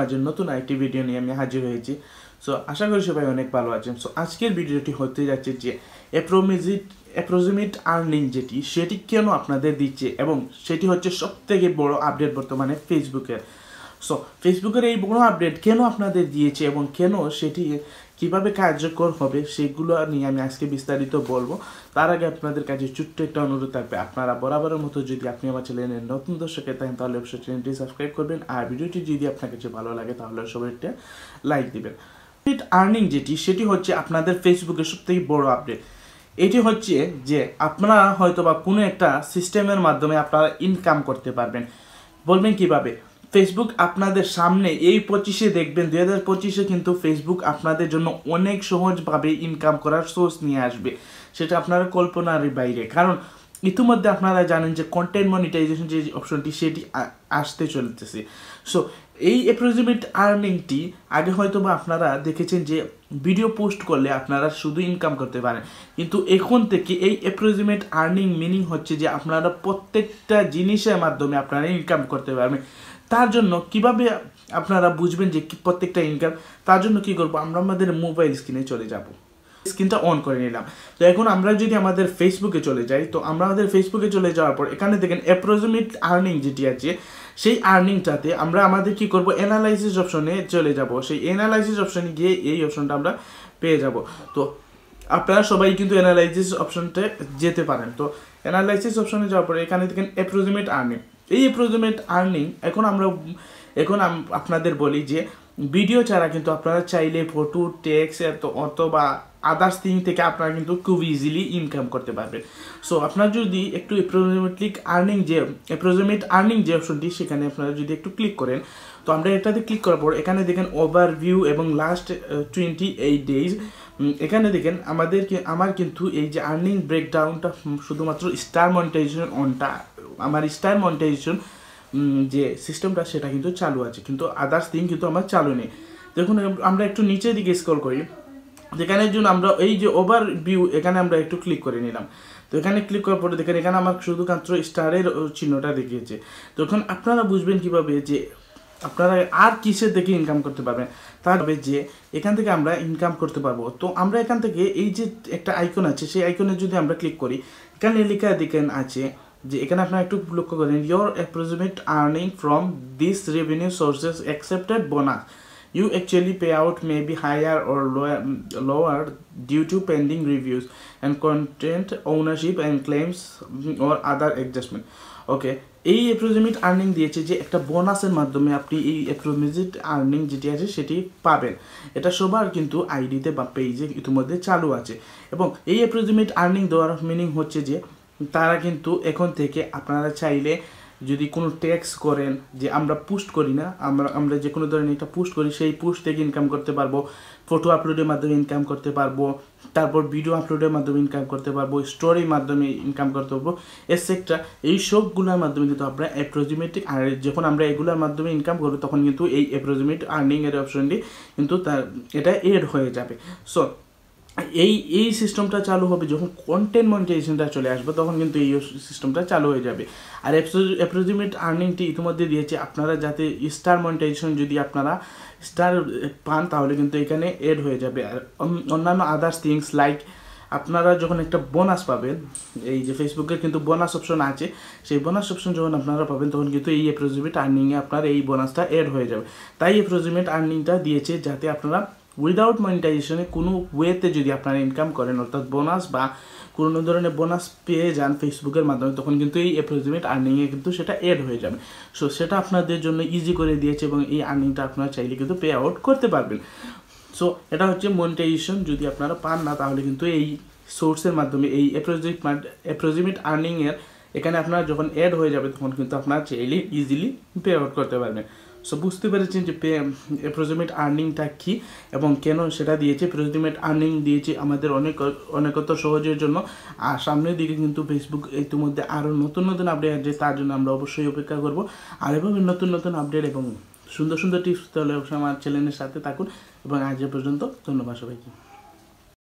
আজ নতুন আরেকটি ভিডিও নিয়ে আমি হাজির হয়েছি। সো আশা করি সবাই অনেক ভালো আছেন। সো আজকের ভিডিওটি হতে যাচ্ছে যে অ্যাপ্রক্সিমেট আর্নিং সেটি কেন আপনাদের দিচ্ছে এবং সেটি হচ্ছে সবথেকে বড় আপডেট বর্তমানে ফেসবুকের। সো ফেসবুকের এই বড় আপডেট কেন আপনাদের দিয়েছে এবং কেন সেটি কিভাবে কার্যকর হবে সেগুলো নিয়ে আমি আজকে বিস্তারিত বলবো। তার আগে আপনাদের কাছে ছোট্ট একটা অনুরোধ থাকবে, আপনারা বরাবরের মতো যদি আপনি আমার চ্যানেলের নতুন দর্শকে থাকেন তাহলে অবশ্যই চ্যানেলটি সাবস্ক্রাইব করবেন, আর ভিডিওটি যদি আপনার কাছে ভালো লাগে তাহলে সবাই একটা লাইক দিবেন। আর্নিং সেটি হচ্ছে আপনাদের ফেসবুকের সবথেকে বড় আপডেট। এটি হচ্ছে যে আপনারা হয়তো বা কোনো একটা সিস্টেমের মাধ্যমে আপনারা ইনকাম করতে পারবেন। বলবেন কিভাবে? ফেসবুক আপনাদের সামনে এই 25-এ দেখবেন, 2025-এ কিন্তু ফেসবুক আপনাদের জন্য অনেক সহজভাবে ইনকাম করার সোর্স নিয়ে আসবে, সেটা আপনারা কল্পনার বাইরে। কারণ ইতিমধ্যে আপনারা জানেন যে কন্টেন্ট মনিটাইজেশন যে অপশনটি সেটি আসতে চলতেছে। সো এই অ্যাপ্রক্সিমেট আর্নিংটি আগে হয়তো বা আপনারা দেখেছেন যে ভিডিও পোস্ট করলে আপনারা শুধু ইনকাম করতে পারেন, কিন্তু এখন থেকে এই অ্যাপ্রক্সিমেট আর্নিং মিনিং হচ্ছে যে আপনারা প্রত্যেকটা জিনিসের মাধ্যমে আপনারা ইনকাম করতে পারবেন। তার জন্য কিভাবে আপনারা বুঝবেন যে প্রত্যেকটা ইনকাম? তার জন্য কি করব, আমরা আমাদের মোবাইল স্ক্রিনে চলে যাব, স্ক্রিনটা অন করে নিলাম। তো এখন আমরা যদি আমাদের ফেসবুকে চলে যাই, তো আমরা আমাদের ফেসবুকে চলে যাওয়ার পর এখানে দেখেন অ্যাপ্রক্সিমেট আর্নিং যেটি আছে, সেই আর্নিংটাতে আমরা আমাদের কি করব, অ্যানালাইসিস অপশনে চলে যাব। সেই অ্যানালাইসিস অপশনে গিয়ে এই অপশনটা আমরা পেয়ে যাব। তো আপনারা সবাই কিন্তু অ্যানালাইসিস অপশনতে যেতে পারেন। তো অ্যানালাইসিস অপশনে যাওয়ার পরে এখানে দেখেন অ্যাপ্রক্সিমেট আর্নিং। এই অ্যাপ্রক্সিমেট আর্নিং এখন আপনাদের বলি যে ভিডিও ছাড়া কিন্তু আপনারা চাইলে ফটো, টেক্সট অথবা আদার্স থিং থেকে আপনারা কিন্তু খুব ইজিলি ইনকাম করতে পারবেন। সো আপনারা যদি একটু অ্যাপ্রক্সিমেট আর্নিং যে অপশনটি, সেখানে আপনারা যদি একটু ক্লিক করেন, তো আমরা এটাতে ক্লিক করার পর এখানে দেখেন ওভারভিউ এবং লাস্ট 28 ডেজ। এখানে দেখেন আমার কিন্তু এই যে আর্নিং ব্রেকডাউনটা শুধুমাত্র স্টার মনিটাইজেশন অনটা, আমার স্টার মনিটাইজেশন যে সিস্টেমটা সেটা কিন্তু চালু আছে, কিন্তু আদার্স থিং কিন্তু আমার চালু নেই। দেখুন আমরা একটু নিচের দিকে স্ক্রল করি, যেখানে জন্য আমরা এই যে ওভারভিউ এখানে আমরা একটু ক্লিক করে নিলাম। তো এখানে ক্লিক করার পরে দেখেন এখানে আমার শুধুমাত্র স্টারের চিহ্নটা দেখিয়েছে। তখন আপনারা বুঝবেন কিভাবে যে আপনারা আর কিসের থেকে ইনকাম করতে পারবেন। তাহলে যে এখান থেকে আমরা ইনকাম করতে পারবো। তো আমরা এখান থেকে এই যে একটা আইকন আছে, সেই আইকনে যদি আমরা ক্লিক করি, এখানে লেখা দেখেন আছে যে এখানে আপনারা একটু লক্ষ্য করেন, your approximate earning from this revenue sources accepted bonus you actually payout may be higher or lower due to pending reviews and content ownership and claims or other adjustment. ওকে, এই অ্যাপ্রক্সিমেট আর্নিং দিয়েছে যে একটা বোনাসের মাধ্যমে আপনি এই approximate earning যেটি আছে সেটি পাবেন। এটা সবার কিন্তু আইডিতে বা পেজে ইতিমধ্যে চালু আছে। এবং এই অ্যাপ্রক্সিমেট আর্নিং দেওয়ার মিনিং হচ্ছে যে তারা কিন্তু এখন থেকে আপনারা চাইলে যদি কোনো ট্যাক্স করেন, যে আমরা পোস্ট করি না, আমরা যে কোনো ধরনের একটা পোস্ট করি, সেই পোস্ট থেকে ইনকাম করতে পারবো, ফটো আপলোডের মাধ্যমে ইনকাম করতে পারবো, তারপর ভিডিও আপলোডের মাধ্যমে ইনকাম করতে পারবো, স্টোরির মাধ্যমে ইনকাম করতে পারবো, এটসেট্রা। এই সবগুলোর মাধ্যমে কিন্তু আমরা অ্যাপ্রক্সিমেট, আর যখন আমরা এগুলোর মাধ্যমে ইনকাম করবো তখন কিন্তু এই অ্যাপ্রক্সিমেট আর্নিংয়ের অপশনটি কিন্তু এটা এড হয়ে যাবে। সো এই সিস্টেমটা চালু হবে যখন কন্টেন্ট মনিটাইজেশনটা চলে আসবে, তখন কিন্তু এই সিস্টেমটা চালু হয়ে যাবে। আর অ্যাপ্রক্সিমেট আর্নিংটি ইতিমধ্যে দিয়েছে, আপনারা যাতে স্টার মনিটাইজেশন যদি আপনারা স্টার পান তাহলে কিন্তু এখানে এড হয়ে যাবে। আর অন্যান্য আদার্স থিংস লাইক আপনারা যখন একটা বোনাস পাবেন, এই যে ফেসবুকের কিন্তু বোনাস অপশন আছে, সেই বোনাস অপশন যখন আপনারা পাবেন তখন কিন্তু এই অ্যাপ্রক্সিমেট আর্নিংয়ে আপনার এই বোনাসটা এড হয়ে যাবে। তাই অ্যাপ্রক্সিমেট আর্নিংটা দিয়েছে যাতে আপনারা উইদাউট মনিটাইজেশনে কোনো ওয়েতে যদি আপনারা ইনকাম করেন, অর্থাৎ বোনাস বা কোনো ধরনের বোনাস পেয়ে যান ফেসবুকের মাধ্যমে, তখন কিন্তু এই অ্যাপ্রক্সিমেট আর্নিংয়ে কিন্তু সেটা এড হয়ে যাবে। সো সেটা আপনাদের জন্য ইজি করে দিয়েছে এবং এই আর্নিংটা আপনারা চাইলে কিন্তু পে আউট করতে পারবেন। সো এটা হচ্ছে মনিটাইজেশন যদি আপনারা পান না, তাহলে কিন্তু এই সোর্সের মাধ্যমে এই অ্যাপ্রক্সিমেট আর্নিংয়ের এখানে আপনারা যখন এড হয়ে যাবে তখন কিন্তু আপনারা চাইলে ইজিলি পে আউট করতে পারবেন। সো বুঝতে পেরেছেন যে অ্যাপ্রক্সিমেট আর্নিংটা কী এবং কেন সেটা দিয়েছে। অ্যাপ্রক্সিমেট আর্নিং দিয়েছে আমাদের অনেকত সহজের জন্য। আর সামনের দিকে কিন্তু ফেসবুক ইতিমধ্যে আরও নতুন আপডেট আছে, তার জন্য আমরা অবশ্যই অপেক্ষা করব। আর এভাবে নতুন আপডেট এবং সুন্দর টিপস তাহলে অবশ্যই আমার চ্যানেলের সাথে থাকুন। এবং আজ পর্যন্ত ধন্যবাদ সবাইকে।